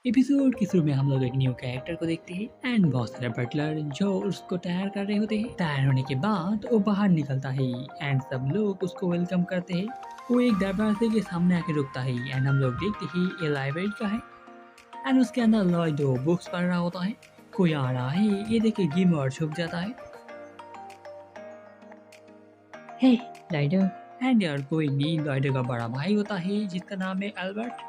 Episode के शुरू में हम लोग एक न्यू कैरेक्टर को देखते हैं एंड बहुत सारे बटलर जो उसको तैयार कर रहे होते हैं। तैयार होने के बाद वो बाहर निकलता है एंड सब लोग उसको वेलकम करते हैं। वो एक दरवाजे के सामने आके रुकता है एंड हम लोग देखते हैं ये लाइब्रेरी का है एंड उसके अंदर लॉयड बुक्स पढ़ रहा होता है। कोई आ रहा है ये देखे जिम और छुप जाता है। हे लॉयड। एंड यार कोई नहीं, लॉयड का बड़ा भाई होता है जिसका नाम है एल्बर्ट।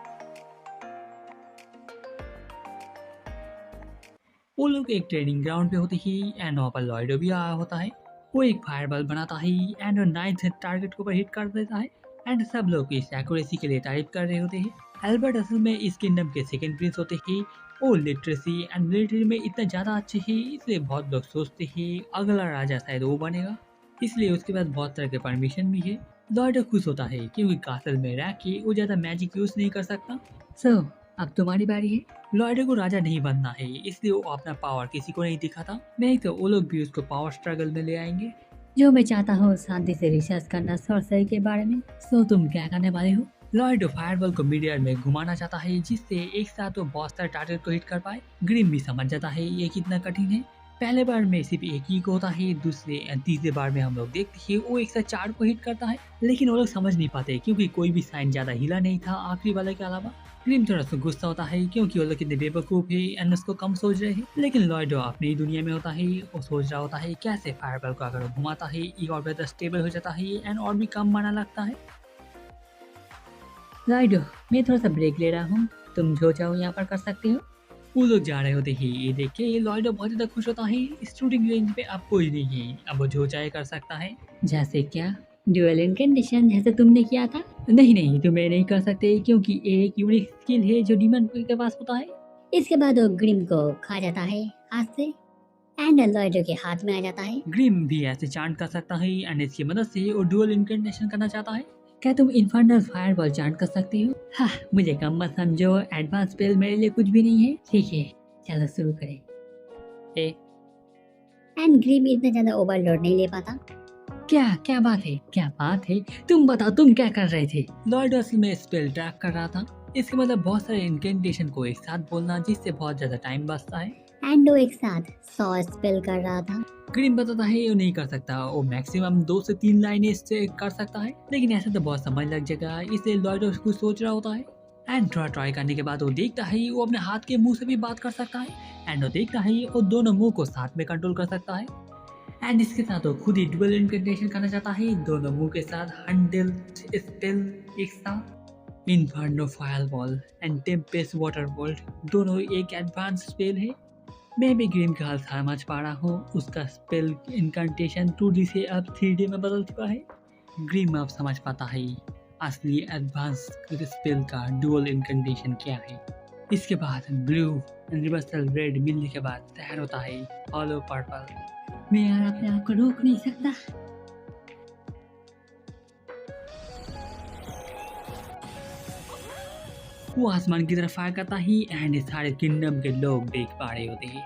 वो लोग एक ट्रेनिंग ग्राउंड पे होते ही एंड वहाँ पर लॉयडो भी आया होता है। वो एक फायरबॉल बनाता है एंड वो 9th टारगेट को हिट कर देता है एंड सब लोग इस एक्यूरेसी के लिए तारीफ कर रहे होते हैं। एल्बर्ट असल में इस किंगडम के सेकंड प्रिंस होते हैं। वो लिटरेसी एंड मिलिट्री में इतना ज़्यादा अच्छे हैं, इसलिए बहुत लोग सोचते हैं अगला राजा शायद वो बनेगा। इसलिए उसके पास बहुत तरह के परमिशन भी है। लॉयडो खुश होता है क्योंकि कासल में रह के वो ज़्यादा मैजिक यूज़ नहीं कर सकता। सो अब तुम्हारी बारी है। लॉयडो को राजा नहीं बनना है, इसलिए वो अपना पावर किसी को नहीं दिखाता, नहीं तो वो लोग भी उसको पावर स्ट्रगल में ले आएंगे। जो मैं चाहता हूँ शांति से रिसर्च करना सॉर्सरी के बारे में। सो तुम क्या करने वाले हो? लॉयडो फायरबॉल को मिड एयर में घुमाना चाहता है जिससे एक साथ वो बहुत सारे टारगेट को हिट कर पाए। ग्रिम भी समझ जाता है ये कितना कठिन है। पहले बार में सिर्फ एक ही को होता है, दूसरे या तीसरे बार में हम लोग देखते हैं वो एक साथ 4 को हिट करता है, लेकिन वो लोग समझ नहीं पाते क्योंकि कोई भी साइन ज्यादा हिला नहीं था आखिरी वाले के अलावा। ग्रिम थोड़ा सा गुस्सा होता है क्योंकि वो लोग कितने बेवकूफ है एंड उसको कम सोच रहे हैं, लेकिन लॉयडो अपनी ही दुनिया में होता है। वो सोच रहा होता है कैसे फायरबॉल को अगर वो घुमाता है ये और बेहतर स्टेबल हो जाता है एंड और भी कम मारना लगता है। लॉयडो, मैं थोड़ा सा ब्रेक ले रहा हूँ, तुम जो चाहो यहाँ पर कर सकते हो। वो लोग जा रहे होते हैं, ये देख के लॉयडो बहुत ज्यादा खुश होता है। शूटिंग रेंज पे अब कोई नहीं है, अब वो जो चाहे कर सकता है। जैसे क्या? ड्यूअल इनकैंडेशन जैसे तुमने किया था? नहीं नहीं, तुम ये नहीं कर सकते क्योंकि एक यूनिक स्किल है जो डीमन के पास होता है। इसके बाद वो ग्रिम को खा जाता है हाथ से एंड लॉयडो के हाथ में आ जाता है। ग्रिम भी ऐसे चांट कर सकता है एंड इसकी मदद से वो डुअल इनकैंडेशन करना चाहता है। क्या तुम इन्फर्नल फायरबॉल चांट कर सकते हो? हाँ, मुझे कम मत समझो, एडवांस स्पेल मेरे लिए कुछ भी नहीं है। ठीक है, चलो शुरू करें। ए, एंड ग्रिम इतना ज्यादा ओवरलोड नहीं ले पाता। क्या क्या बात है, क्या बात है? तुम बताओ तुम क्या कर रहे थे? लॉर्ड असल में स्पेल ट्रैक कर रहा था। इसके मतलब बहुत सारे इनकैंडेशन को एक साथ बोलना जिससे बहुत ज्यादा टाइम बचता है। एंड वो एक साथ 100 स्पेल कर रहा था। ग्रीन बताता है वो नहीं कर सकता, वो मैक्सिमम 2 से 3 लाइनें से कर सकता है, लेकिन ऐसा तो बहुत समय लग जाएगा, इसलिए लॉयड कुछ सोच रहा होता है। एंड थोड़ा ट्राई करने के बाद वो देखता है वो अपने हाथ के मुंह से भी बात कर सकता है एंड वो देखता है वो दोनों मुंह को साथ में कंट्रोल कर सकता है। एंड इसके साथ वो खुद ही डुअल इनकैंटेशन करना चाहता है दोनों मुंह के साथ 100 स्पेल एक साथ। इन्फर्नो फायरबॉल एंड टेम्पेस्ट वाटरबॉल दोनों एक एडवांस स्पेल है। मैं भी ग्रीन का हाल समझ पा रहा हूँ, उसका स्पेल इनकैंटेशन 2D से अब 3D में बदल चुका है। ग्रीन अब समझ पाता है असली एडवांस स्पेल का डुअल इनकैंटेशन क्या है। इसके बाद ब्लू एंड रिवर्सल रेड मिलने के बाद तैयार होता है हॉलो पर्पल। मैं यार अपने आप को रोक नहीं सकता। वो आसमान की तरफ फायर करता ही एंड सारे किंगडम के लोग देख पा रहे होते हैं।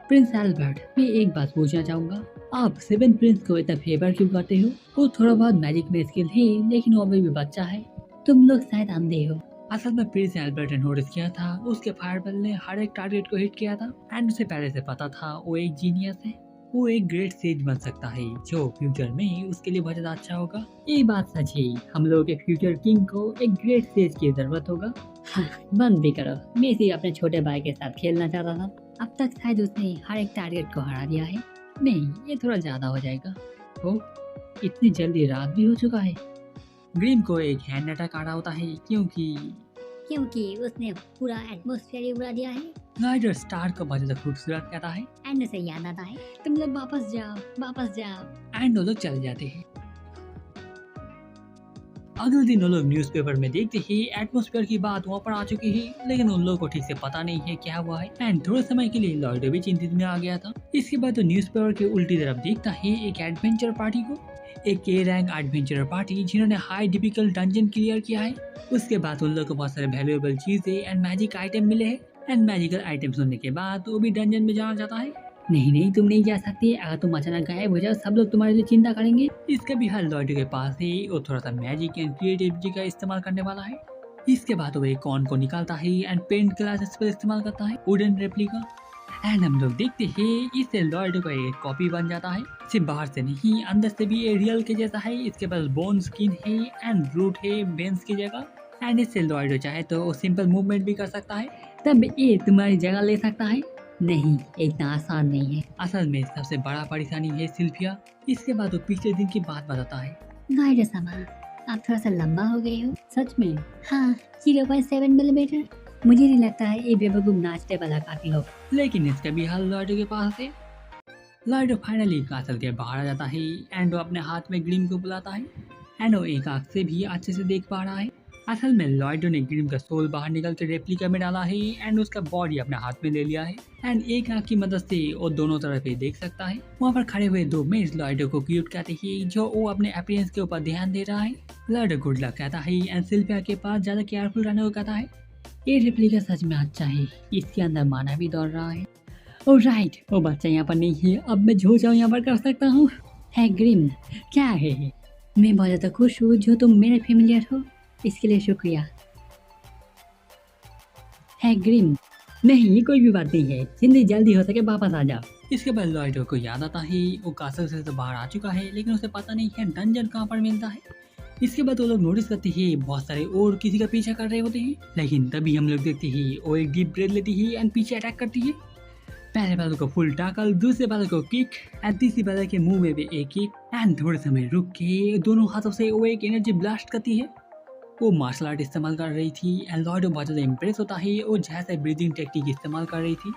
प्रिंस एल्बर्ट, मैं एक बात पूछना चाहूंगा, आप 7 प्रिंस को इतना फेवर क्यों करते हो? वो थोड़ा बहुत मैजिक में स्किल है लेकिन वो अभी भी बच्चा है। तुम लोग शायद अंधे हो। असल में प्रिंस एल्बर्ट ने नोटिस किया था उसके फायरबॉल ने हर एक टारगेट को हिट किया था एंड उसे पहले से पता था वो एक जीनियस है। वो एक ग्रेट सेज बन सकता है जो फ्यूचर में उसके लिए बहुत ज्यादा अच्छा होगा। ये बात सच है, हम लोगों के फ्यूचर किंग को एक ग्रेट सेज की जरूरत होगा। हाँ, बंद भी करो, मैं सिर्फ अपने छोटे भाई के साथ खेलना चाहता था। अब तक शायद उसने हर एक टारगेट को हरा दिया है। नहीं, ये थोड़ा ज्यादा हो जाएगा। ओ, इतनी जल्दी रात भी हो चुका है। ग्रीन को एक हैंड अटैक आ रहा होता है क्योंकि उसने पूरा एटमॉस्फेयर ही उड़ा दिया है। राइडर स्टार को बहुत ज्यादा खूबसूरत कहता है एंड उसे याद आता है, तुम लोग वापस जाओ, वापस जाओ। एंड वो लोग चले जाते हैं। अगले दिन वो लोग न्यूज़पेपर में देखते ही एटमॉस्फेयर की बात वहाँ पर आ चुकी है, लेकिन उन लोगों को ठीक से पता नहीं है क्या हुआ है एंड थोड़े समय के लिए लॉर्ड भी चिंतित में आ गया था। इसके बाद तो न्यूज़पेपर के उल्टी तरफ देखता है एक एडवेंचर पार्टी को, एक A रैंक एडवेंचर पार्टी जिन्होंने हाई डिफिकल्ट डंजन क्लियर किया है। उसके बाद उन लोगों को बहुत सारे वैल्यूएबल चीजें एंड मैजिक आइटम मिले हैं एंड मैजिकल आइटम सुनने के बाद वो भी डंजन में जाना चाहता है। नहीं नहीं, तुम नहीं जा सकती, अगर तुम अचानक गायब हो जाओ सब लोग तुम्हारे लिए चिंता करेंगे। इसका भी हल लॉर्ड के पास है, वो थोड़ा सा मैजिक एंड क्रिएटिविटी का इस्तेमाल करने वाला है। इसके बाद वो एक कॉर्न को निकालता है एंड पेंट ग्लासेस पर इस्तेमाल करता है वुडन रेप्लिका। एंड हम लोग देखते हैं इससे लॉयड का एक कॉपी बन जाता है, सिर्फ बाहर से नहीं अंदर से भी ये रियल के जैसा है। इसके पास बोन स्किन है एंड रूट है बेंस की जगह। एंड इससे लॉयड चाहे तो वो सिंपल मूवमेंट भी कर सकता है। तब ये तुम्हारी जगह ले सकता है? नहीं, इतना आसान नहीं है। असल में सबसे बड़ा परेशानी है सिल्फिया। इसके बाद वो पिछले दिन की बात बताता है। लॉयड सामान, आप थोड़ा सा लंबा हो गए हो। सच में? हाँ, 0.7 मिलीमीटर। मुझे नहीं लगता है ये बेवकूफ नाचने वाला काफी हो। लेकिन इसका भी हाल लॉयड के पास है। लॉयड फाइनली कासल के बाहर आ जाता है एंड वो अपने हाथ में ग्रीम को बुलाता है एंड वो एक आंख से भी अच्छे से देख पा रहा है। असल में लॉयड ने ग्रीम का सोल बाहर निकल के रेप्लिका में डाला है एंड उसका बॉडी अपने हाथ में ले लिया है एंड एक आंख की मदद से वो दोनों तरफ ही देख सकता है। वहाँ पर खड़े हुए दो मेड्स लॉयड को क्यूट कहते हैं जो वो अपने अपीयरेंस के ऊपर ध्यान दे रहा है। लॉयड गुड लक कहता है एंड सिल्विया के पास ज्यादा केयरफुल रहने को कहता है। ये रेप्लिका सच में अच्छा है, इसके अंदर माना भी दौड़ रहा है। ओ राइट, वो बच्चा यहाँ पर नहीं है, अब मैं जो चाहूँ यहाँ पर कर सकता हूँ। है ग्रिम, क्या है? मैं बहुत ज़्यादा खुश हूँ जो तुम मेरे फेमिलियर हो, इसके लिए शुक्रिया। है ग्रिम, नहीं कोई भी बात नहीं है, जिंदगी जल्दी हो सके वापस आ जाओ। इसके बाद लॉयड को याद आता है वो कासल से तो बाहर आ चुका है लेकिन उसे पता नहीं है डंजन कहाँ पर मिलता है। इसके बाद वो लोग नोटिस करते हैं बहुत सारे और किसी का पीछा कर रहे होते हैं, लेकिन तभी हम लोग देखते हैं वो एक डीप ब्रेथ लेती है एंड पीछे अटैक करती है। पहले बादल को फुल टाकल, दूसरे बादल को किक एंड तीसरी बादल के मुंह में भी एक किक एंड थोड़े समय रुक के दोनों हाथों से वो एक एनर्जी ब्लास्ट करती है। वो मार्शल आर्ट इस्तेमाल कर रही थी एंड लॉयड बहुत ज़्यादा इम्प्रेस होता है। वो जैसे ब्रीदिंग टेक्निक इस्तेमाल कर रही थी।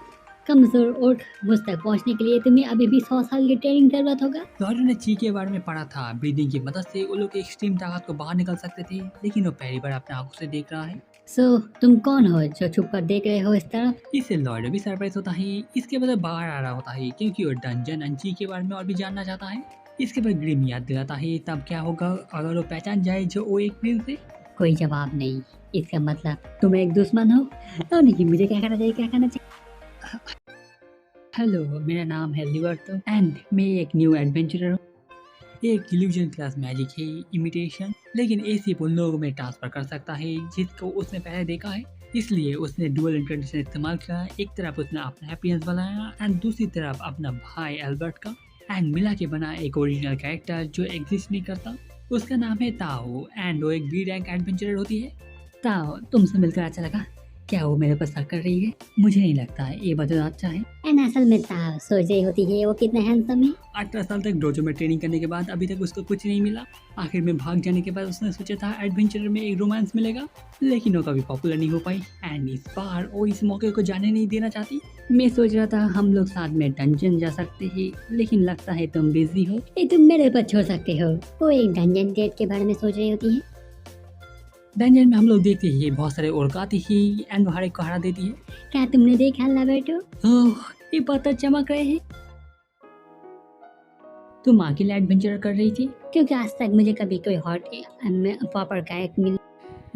कमजोर उठ, मुझ तक पहुंचने के लिए तुम्हें अभी भी 100 साल की ट्रेनिंग जरूरत होगा। लॉयड ने ची के बारे में पढ़ा था, ब्रीदिंग की मदद से वो लोग एक्सट्रीम ताकत को बाहर निकल सकते थे, लेकिन वो पहली बार अपने आंखों से देख रहा है। सो तुम कौन हो जो छुप कर देख रहे हो इस तरफ? इससे लॉयड भी सरप्राइज होता है। इसके बाद बाहर आ रहा होता है क्योंकि वो डंजन एंड ची के बारे में और भी जानना चाहता है। इसके बाद ग्रिम याद दिलाता है तब क्या होगा अगर वो पहचान जाए जो वो एक प्रिंस है। कोई जवाब नहीं, इसका मतलब तुम एक दुश्मन हो। तो नहीं, मुझे क्या करना चाहिए, क्या करना चाहिए? हेलो, मेरा नाम है लिबर्टो एंड मैं एक न्यू एडवेंचरर हूँ। एक इल्यूजन क्लास मैजिक है, इमिटेशन, लेकिन ये सिर्फ उन लोगों में ट्रांसफर कर सकता है जिसको उसने पहले देखा है। इसलिए उसने डुअल इंटरनेशन इस्तेमाल किया। एक तरफ उसने अपना हैप्पीनेस बनाया एंड दूसरी तरफ अपना भाई एल्बर्ट का एंड मिला के बना एक ओरिजिनल कैरेक्टर जो एग्जिस्ट नहीं करता। उसका नाम है ताओ एंड वो एक बी रैंक एडवेंचरर होती है। ताओ, तुमसे मिलकर अच्छा लगा। क्या वो मेरे पर शक कर रही है? मुझे नहीं लगता है, ये बता अच्छा है। एंड असल में ताव सोच रही होती है वो कितना हैंडसम है। 18 साल तक डोजो में ट्रेनिंग करने के बाद अभी तक उसको कुछ नहीं मिला। आखिर में भाग जाने के बाद उसने सोचा था एडवेंचर में एक रोमांस मिलेगा, लेकिन वो कभी पॉपुलर नहीं हो पाई एंड इस बार वो इस मौके को जाने नहीं देना चाहती। मैं सोच रहा था हम लोग साथ में डंजन जा सकते हैं, लेकिन लगता है तुम बिजी हो। ये तुम मेरे ऊपर छोड़ सकते हो। वो एक डंजन डेट के बारे में सोच रही होती है। डंजन में हम लोग देखते हैं बहुत सारे औरत आती ही एंड हर एक को हरा देती है। क्या तुमने देखा लिबर्टो? ओह, ये पत्थर चमक रहे हैं। तुम अकेले एडवेंचर कर रही थी? क्योंकि आज तक मुझे कभी कोई हॉट प्रॉपर गायक मिल।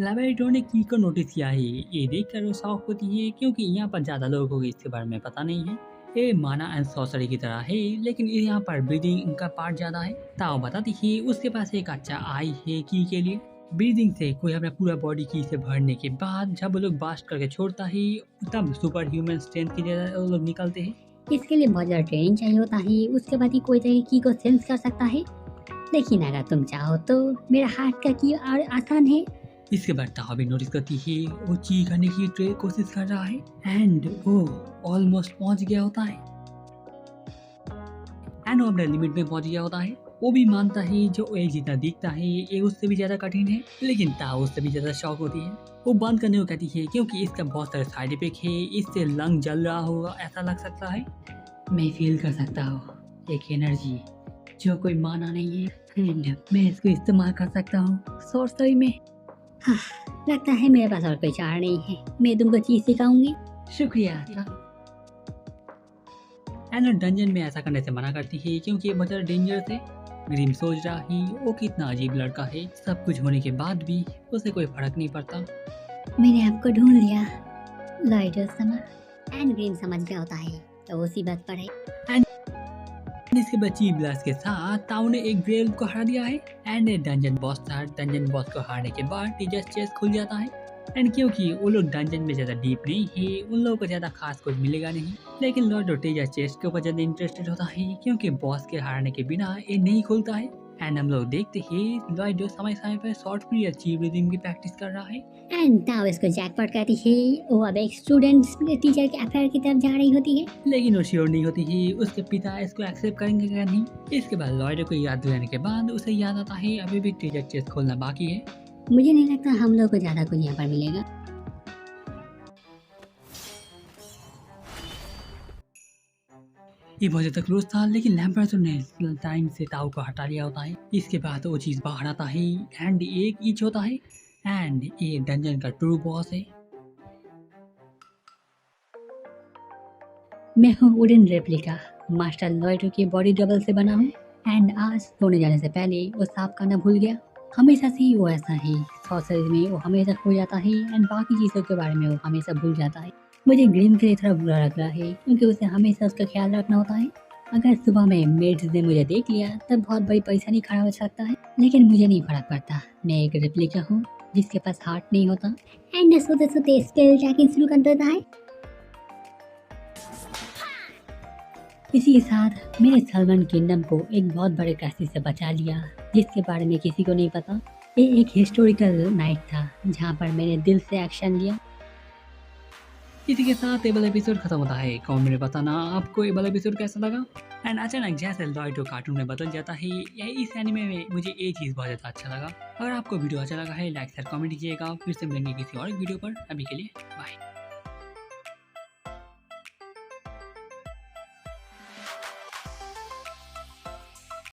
लिबर्टो ने की को नोटिस किया है। ये देखकर वो शौक होती है क्योंकि यहाँ पर ज्यादा लोगों को इसके बारे में पता नहीं है। ये माना एंड सॉसरी की तरह है, लेकिन यहाँ पर ब्रीदिंग का पार्ट ज्यादा है। ताओ बताती है उसके पास एक अच्छा आई है की के लिए। ब्रीदिंग से कोई अपना पूरा बॉडी की से भरने के बाद जब वो लोग बास्ट करके छोड़ता है तब सुपर ह्यूमन स्ट्रेंथ की जगह वो लोग निकलते हैं। इसके लिए बहुत ज़्यादा ट्रेनिंग चाहिए होता है, उसके बाद ही कोई तरह की को सेंस कर सकता है। लेकिन अगर तुम चाहो तो मेरा हार्ट का की और आसान है। इसके बाद ताओ भी नोटिस करती है वो ची करने की कोशिश कर रहा है एंड वो ऑलमोस्ट पहुंच गया होता है एंड वो अपने लिमिट में पहुंच गया होता है। वो भी मानता है जो एक जितना दिखता है ये उससे भी ज्यादा कठिन है, लेकिन ताओ उससे भी ज्यादा शौक होती है। वो बंद करने को कहती है क्योंकि इसका बहुत सारे साइड इफेक्ट है, इससे लंग जल रहा होगा ऐसा लग सकता है। मैं फील कर सकता हूँ एक एनर्जी जो कोई माना नहीं है एंड मैं इसको इस्तेमाल कर सकता हूँ सॉर्सरी में। हाँ, लगता है मेरे पास और कोई चारा नहीं है। मैं तुमको चीज सिखाऊंगी। शुक्रिया। एंड डंजन में ऐसा करने से मना करती है क्योंकि ये बहुत ज़्यादा डेंजरस है। ग्रीम सोच रहा है वो कितना अजीब लड़का है, सब कुछ होने के बाद भी उसे कोई फर्क नहीं पड़ता। मैंने आपको ढूंढ लिया। लाइटर समझ एंड ग्रीम समझ गया होता है तो उसी बात पर है। इसके बाद चीफ ब्लास्ट के साथ ताऊ ने एक ग्रेव को हरा दिया है एंड डंजन बॉस को हारने के बाद टीचर्स चेस्ट खुल जाता है एंड क्योंकि वो लोग डंजन में ज़्यादा डीप नहीं है, उन लोगों को ज़्यादा खास कुछ मिलेगा नहीं। लेकिन लॉर्ड टेजा चेस्ट के ऊपर ज़्यादा इंटरेस्टेड होता है क्योंकि बॉस के हारने के बिना ये नहीं खुलता है। एंड हम लोग देखते हैं लॉर्ड समय समय पर शॉर्ट पीरियड चीप रिदम की प्रैक्टिस कर रहा है। एंड तब इसको जैकपॉट कहती है, वो अब एक स्टूडेंट टीचर के अफेयर की तरफ जा रही होती है। लेकिन वो श्योर नहीं होती है उसके पिता इसको एक्सेप्ट करेंगे या नहीं। इसके बाद लॉर्ड को याद दिलाने के बाद उसे याद आता है अभी भी टीचर चेस्ट खोलना बाकी है। मुझे नहीं लगता हम लोग को ज़्यादा कुछ यहाँ पर मिलेगा। ये बहुत ज़्यादा क्लोज था, लेकिन लैम्बर्टो ने टाइम से ताऊ को हटा लिया होता है। इसके बाद वो चीज़ बाहर आता है एंड एक ईच होता है एंड ये डंजन का ट्रू बॉस है। मैं हूँ वुडन रेप्लिका, मास्टर लॉयडो की बॉडी डबल से बना हूँ। एंड आज सोने जाने से पहले वो साफ करना भूल गया। हमेशा से ही वो ऐसा ही, सॉर्सरी में वो हमेशा खो जाता है एंड बाकी चीज़ों के बारे में वो हमेशा भूल जाता है। मुझे ग्रीन के लिए थोड़ा बुरा लग रहा है क्योंकि उसे हमेशा उसका ख्याल रखना होता है। अगर सुबह में मेड्स ने मुझे देख लिया तब बहुत बड़ी परेशानी खड़ा हो सकता है, लेकिन मुझे नहीं फर्क पड़ता। मैं एक रेप्लिका हूँ जिसके पास हार्ट नहीं होता। एंड सोते सोते स्पेल टैकिंग शुरू कर देता है। इसी के साथ मैंने सलमान किंगडम को एक बहुत बड़े क्राइसिस से बचा लिया जिसके बारे में किसी को नहीं पता। ये एक हिस्टोरिकल नाइट था जहाँ पर मैंने दिल से एक्शन लिया। इसी के साथ ये वाला एपिसोड खत्म होता है। कमेंट में बताना आपको ये वाला एपिसोड कैसा लगा। एंड अचानक जैसे लॉयडो कार्टून में बदल जाता है, या इस एनिमे में मुझे ये चीज़ बहुत ज़्यादा अच्छा लगा। अगर आपको वीडियो अच्छा लगा है लाइक शेयर कमेंट कीजिएगा। फिर से मिलेंगे किसी और वीडियो पर। अभी के लिए बाय।